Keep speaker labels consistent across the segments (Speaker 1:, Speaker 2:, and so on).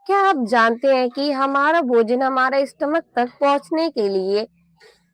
Speaker 1: क्या आप जानते हैं कि हमारा भोजन हमारे स्टमक तक पहुंचने के लिए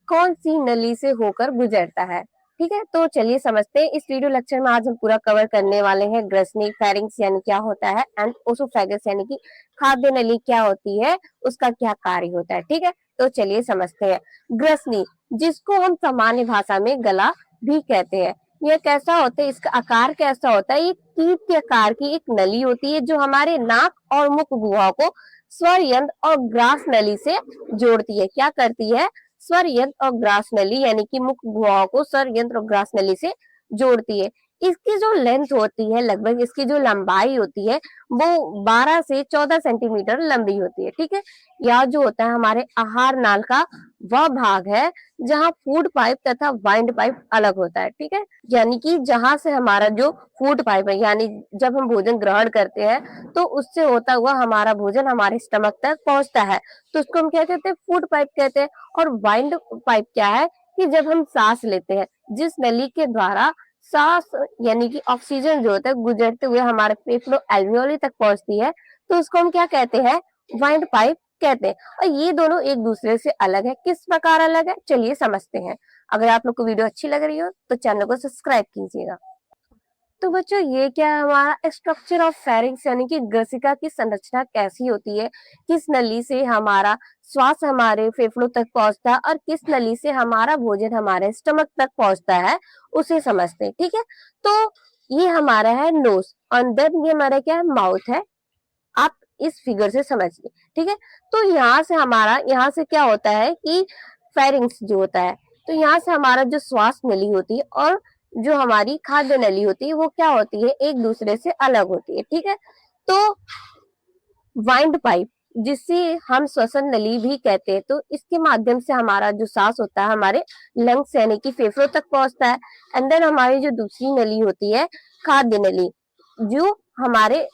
Speaker 1: कौन सी नली से होकर गुजरता है? ठीक है, तो चलिए समझते हैं। इस वीडियो लेक्चर में आज हम पूरा कवर करने वाले हैं ग्रसनी, फेरिंक्स यानी क्या होता है, एंड ओसोफेगस यानी कि खाद्य नली क्या होती है, उसका क्या कार्य होता है। ठीक है, तो चलिए समझते हैं। ग्रसनी, जिसको हम सामान्य भाषा में गला भी कहते हैं, यह कैसा होता है, इसका आकार कैसा होता है? ये कीट के आकार की एक नली होती है जो हमारे नाक और मुख गुहाओं को स्वर यंत्र और ग्रास नली से जोड़ती है। क्या करती है? स्वर यंत्र और ग्रास नली यानी कि मुख गुहाओं को स्वर यंत्र और ग्रास नली से जोड़ती है। इसकी जो लेंथ होती है, लगभग इसकी जो लंबाई होती है वो 12 से 14 सेंटीमीटर लंबी होती है। ठीक है, यह जो होता है हमारे आहार नाल का वह भाग है जहां फूड पाइप तथा वाइंड पाइप अलग होता है। ठीक है, यानी कि जहां से हमारा जो फूड पाइप है, यानी जब हम भोजन ग्रहण करते हैं तो उससे होता हुआ हमारा भोजन हमारे स्टमक तक पहुंचता है, तो उसको हम क्या कहते हैं? फूड पाइप कहते हैं। और वाइंड पाइप क्या है कि जब हम सांस लेते हैं, जिस नली के द्वारा सांस यानी कि ऑक्सीजन जो होता है गुजरते हुए हमारे फेफड़ों एल्वियोली तक पहुंचती है, तो उसको हम क्या कहते हैं? वाइंड पाइप कहते हैं। और ये दोनों एक दूसरे से अलग है। किस प्रकार अलग है, चलिए समझते हैं। अगर आप लोग को वीडियो अच्छी लग रही हो तो चैनल को सब्सक्राइब कीजिएगा। तो बच्चों, ये क्या है? हमारा स्ट्रक्चर ऑफ फेरिंक्स यानी कि ग्रसिका की संरचना कैसी होती है, किस नली से हमारा श्वास हमारे फेफड़ों तक पहुंचता है और किस नली से हमारा भोजन हमारे स्टमक तक पहुंचता है, उसे समझते हैं। ठीक है, तो ये हमारा है नोज, अंदर ये हमारा क्या है? माउथ है। आप इस फिगर से समझिए। ठीक है, तो यहाँ से क्या होता है कि फेरिंक्स जो होता है, तो यहाँ से हमारा जो श्वास नली होती है और जो हमारी खाद्य नली होती है वो क्या होती है? एक दूसरे से अलग होती है। ठीक है, तो वाइंड पाइप, जिसे हम श्वसन नली भी कहते हैं, तो इसके माध्यम से हमारा जो सांस होता है हमारे लंग्स यानी कि फेफड़ों तक पहुंचता है। एंड देन हमारी जो दूसरी नली होती है, खाद्य नली, जो हमारे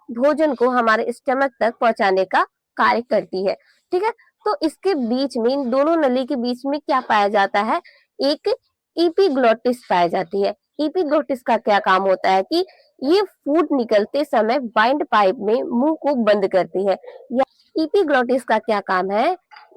Speaker 1: भोजन को हमारे स्टमक तक पहुंचाने का कार्य करती है। ठीक है, तो इसके बीच में, इन दोनों नली के बीच में क्या पाया जाता है? एक इपीग्लोटिस पाई जाती है। इपीग्लोटिस का क्या काम होता है कि ये फूड निकलते समय बाइंड पाइप में मुंह को बंद करती है। या इपीग्लोटिस का क्या काम है?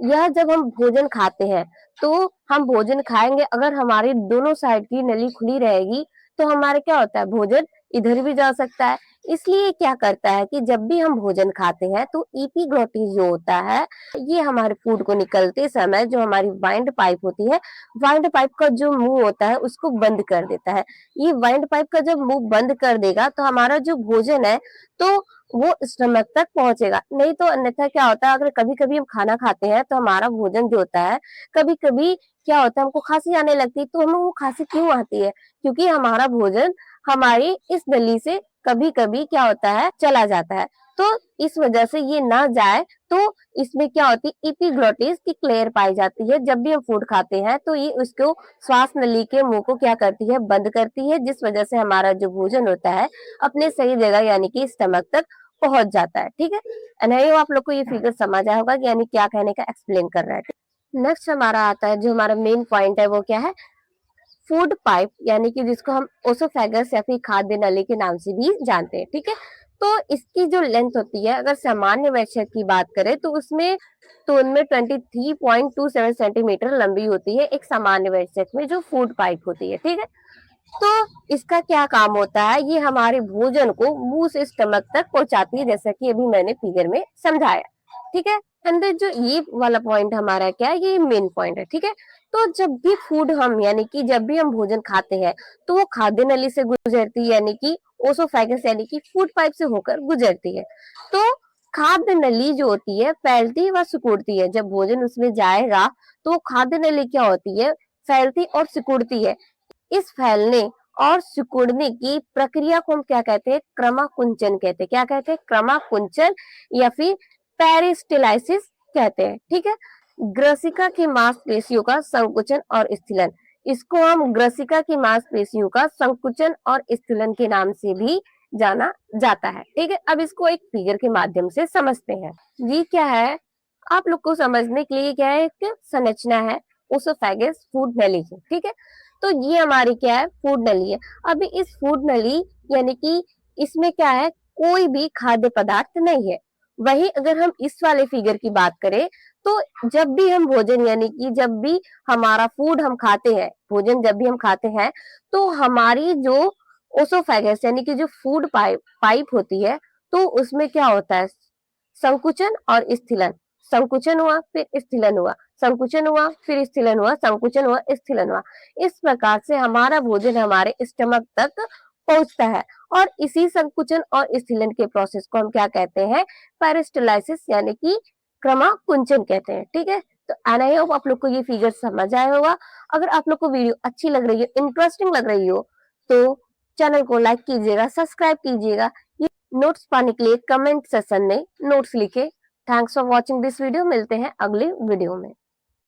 Speaker 1: यह जब हम भोजन खाते हैं, तो हम भोजन खाएंगे, अगर हमारी दोनों साइड की नली खुली रहेगी तो हमारे क्या होता है? भोजन इधर भी जा सकता है। इसलिए क्या करता है कि जब भी हम भोजन खाते हैं तो इपीग्लोटिस जो होता है, ये हमारे फूड को निकलते समय जो हमारी वाइंड पाइप होती है, वाइंड पाइप का जो मुंह होता है उसको बंद कर देता है। ये वाइंड पाइप का जब मुंह बंद कर देगा तो हमारा जो भोजन है तो वो स्टमक तक पहुंचेगा। नहीं तो अन्यथा क्या होता है, अगर कभी कभी हम खाना खाते हैं तो हमारा भोजन जो होता है, कभी कभी क्या होता है, हमको खांसी आने लगती है। तो हमें वो खांसी क्यों आती है? क्योंकि हमारा भोजन हमारी इस नली से कभी कभी क्या होता है? चला जाता है। तो इस वजह से ये ना जाए, तो इसमें क्या होती है? इपीग्लोटिस की क्लेयर पाई जाती है। जब भी हम फूड खाते हैं तो ये उसको श्वास नली के मुंह को क्या करती है? बंद करती है, जिस वजह से हमारा जो भोजन होता है अपने सही जगह यानी कि स्टमक तक पहुंच जाता है। ठीक है, एंड आई होप आप लोग को ये फिगर समझ आया होगा कि यानी क्या कहने का एक्सप्लेन कर रहा है। नेक्स्ट हमारा आता है, जो हमारा मेन पॉइंट है वो क्या है? फूड पाइप, यानी कि जिसको हम ओसोफेगस या फिर खाद्य नली के नाम से भी जानते हैं। ठीक है, तो इसकी जो लेंथ होती है, अगर सामान्य वैश्य की बात करें तो उसमें तो उनमें 23.27 सेंटीमीटर लंबी होती है, एक सामान्य वैश्य में जो फूड पाइप होती है। ठीक है, तो इसका क्या काम होता है? ये हमारे भोजन को मुंह से स्टमक तक पहुंचाती है, जैसा कि अभी मैंने फिगर में समझाया। ठीक है, एंड जो ये वाला पॉइंट हमारा क्या है? ये मेन पॉइंट है। ठीक है, तो जब भी फूड हम यानी कि जब भी हम भोजन खाते हैं तो वो खाद्य नली से गुजरती है, यानी कि ओसोफेगस यानी कि फूड पाइप से होकर गुजरती है। तो खाद्य नली जो होती है फैलती व सिकुड़ती है। जब भोजन उसमें जाएगा तो खाद्य नली क्या होती है? फैलती और सिकुड़ती है। इस फैलने और सिकुड़ने की प्रक्रिया को हम क्या कहते हैं? क्रमाकुंचन कहते हैं। क्या कहते हैं? क्रमाकुंचन या फिर पेरिस्टालिसिस कहते हैं। ठीक है, ग्रसिका की मांसपेशियों का संकुचन और स्थिलन, इसको हम ग्रसिका की मांसपेशियों का संकुचन और स्थिलन के नाम से भी जाना जाता है। ठीक है, अब इसको एक फिगर के माध्यम से समझते हैं। ये क्या है? आप लोग को समझने के लिए क्या है? एक संरचना है ओसोफेगस फूड नली की। ठीक है, तो ये हमारी क्या है? फूड नली है। अभी इस फूड नली यानी कि इसमें क्या है? कोई भी खाद्य पदार्थ नहीं है। वही अगर हम इस वाले फिगर की बात करें तो जब भी हम भोजन यानी कि जब भी हमारा फूड हम खाते हैं, भोजन जब भी हम खाते हैं तो हमारी जो ओसोफेगस यानी कि जो फूड पाइप पाइप होती है तो उसमें क्या होता है, संकुचन और स्थिलन। संकुचन हुआ फिर स्थिलन हुआ, संकुचन हुआ फिर स्थिलन हुआ, संकुचन हुआ स्थिलन हुआ। इस प्रकार से हमारा भोजन हमारे स्टमक तक पहुंचता है और इसी संकुचन और स्थिलन के प्रोसेस को हम क्या कहते हैं, पेरिस्टलाइसिस यानी कि क्रमाकुंचन कहते हैं। ठीक है, तो आई होप आप लोग को ये फिगर समझ आया होगा। अगर आप लोग को वीडियो अच्छी लग रही है, इंटरेस्टिंग लग रही हो तो चैनल को लाइक कीजिएगा, सब्सक्राइब कीजिएगा। ये नोट्स पाने के लिए कमेंट सेक्शन में नोट्स लिखे। Thanks for watching this video. मिलते हैं अगले वीडियो में।